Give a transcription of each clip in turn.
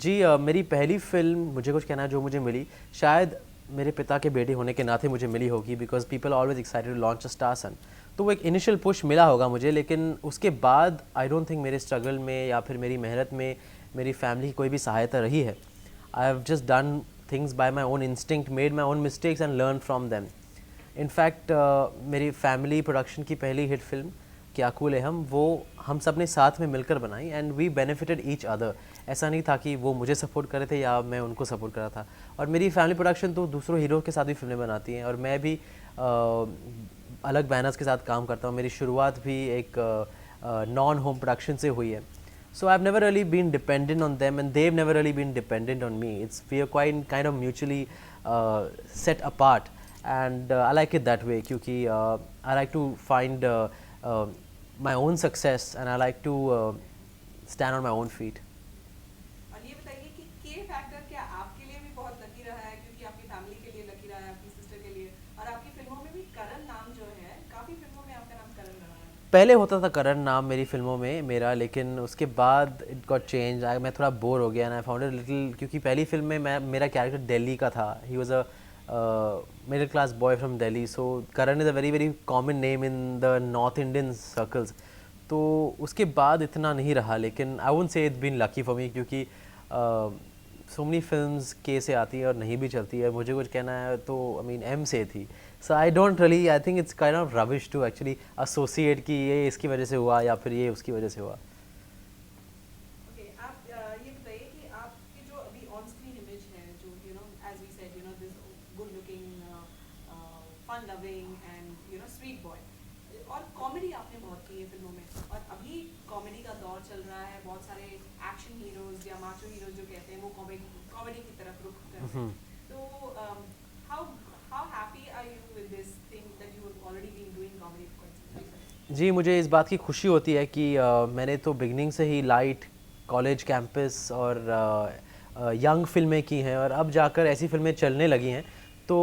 जी मेरी पहली फ़िल्म मुझे कुछ कहना है जो मुझे मिली, शायद मेरे पिता के बेटे होने के नाते मुझे मिली होगी, because people always excited to launch a star son. तो वो एक इनिशियल पुश मिला होगा मुझे, लेकिन उसके बाद आई डोंट थिंक मेरे स्ट्रगल में या फिर मेरी मेहनत में मेरी फैमिली की कोई भी सहायता रही है। I have just done things by my own instinct, made my own mistakes and learn from them. In fact मेरी फैमिली प्रोडक्शन की पहली हिट फिल्म क्या कूल है वो हम सब ने साथ में मिलकर बनाई and we benefited each other. ऐसा नहीं था कि वो मुझे सपोर्ट कर रहे थे या मैं उनको सपोर्ट कर रहा था। और मेरी फैमिली प्रोडक्शन तो दूसरों हीरो के साथ भी फिल्में बनाती हैं और मैं भी अलग बैनर्स के साथ काम करता हूँ। मेरी शुरुआत भी एक नॉन होम प्रोडक्शन से हुई है। So I've never really been dependent on them, and they've never really been dependent on me. We are quite kind of mutually set apart, and I like it that way. क्योंकि I like to find uh, my own success, and I like to stand on my own feet. और ये बताइए कि के factor क्या आपके लिए भी बहुत लकी रहा है, क्योंकि आपकी फैमिली के लिए लकी रहा है, आपकी सिस्टर के लिए, और आपकी फिल्मों में भी करण नाम जो है, काफी फिल्मों में आपका नाम करण रहा है। पहले होता था करण नाम मेरी फिल्मों में मेरा, लेकिन उसके बाद इट गॉट चेंज। मैं थोड़ा बोर हो गया and I found it little, क्योंकि पहली फिल्म में मेरा कैरेक्टर दिल्ली का था। He was a middle class boy from Delhi, so Karan is a very very common name in the north Indian circles. तो उसके बाद इतना नहीं रहा, लेकिन I won't say it's been lucky for me, क्योंकि सो मेनी फिल्म्स के से आती है और नहीं भी चलती है। मुझे कुछ कहना है तो आई मीन एम से थी। So I don't really, I think it's kind of rubbish to actually associate कि ये इसकी वजह से हुआ या फिर ये उसकी वजह से हुआ। ओके, आप ये बताइए कि आपकी जो अभी ऑन स्क्रीन इमेज है, जो as we said, this good looking, fun loving and sweet boy, और कॉमेडी आपने बहुत की है फिल्मों में, और अभी कॉमेडी का दौर चल रहा है। बहुत सारे एक्शन हीरोज या माचो हीरोज जो कहते हैं, वो कॉमेडी की तरफ रुख कर रहे हैं। तो how how happy are you with this thing that you have already been doing comedy for quite some time? जी मुझे इस बात की खुशी होती है कि मैंने तो बिगनिंग से ही लाइट कॉलेज कैंपस और यंग फिल्में की हैं, और अब जाकर ऐसी फिल्में चलने लगी हैं। तो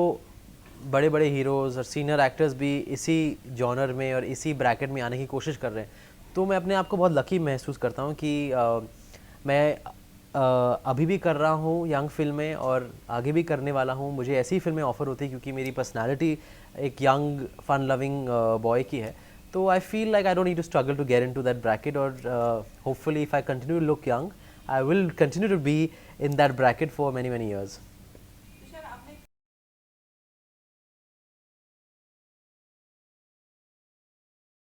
बड़े बड़े हीरोज़ और सीनियर एक्टर्स भी इसी जॉनर में और इसी ब्रैकेट में आने की कोशिश कर रहे हैं। तो मैं अपने आप को बहुत लकी महसूस करता हूँ कि मैं अभी भी कर रहा हूँ यंग फिल्में और आगे भी करने वाला हूँ। मुझे ऐसी फिल्में ऑफ़र होती है क्योंकि मेरी पर्सनालिटी एक यंग फन लविंग बॉय की है। तो I feel like I don't need to struggle to get into that bracket, और hopefully if I continue to look young I will continue to be in that bracket for many many years.